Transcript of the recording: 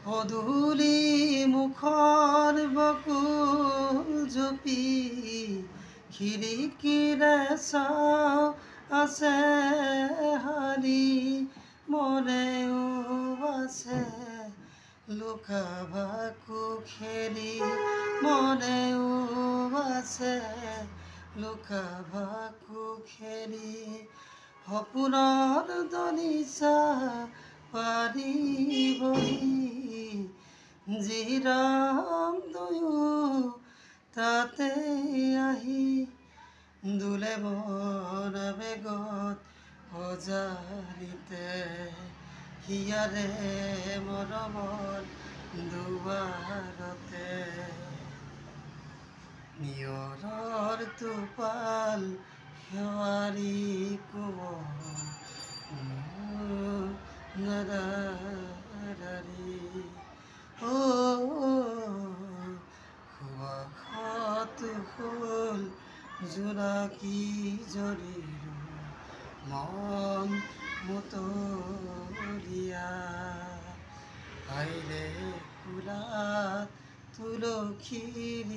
পদূলি মুখৰ বকুল জপি খিৰিকীৰে চাওঁ আছে হালি মনেও আছে লুকা ভাকু খেলি মনেও আছে লুকা ভাকু খেলি সপোনৰ দনিচা পাৰি বহি জিৰাম দুয়ো তাতে আহি দুলে মন আবেগত সজালিতে হিয়াৰে মৰমৰ দুৱাৰতে নিয়ৰৰ টোপাল শেৱাৰী কোমল নাদাৰী সুবাসত হ'ল জোনাকী জৰীৰ মন মতলীয়া আইৰে কুলাত তুলসীৰ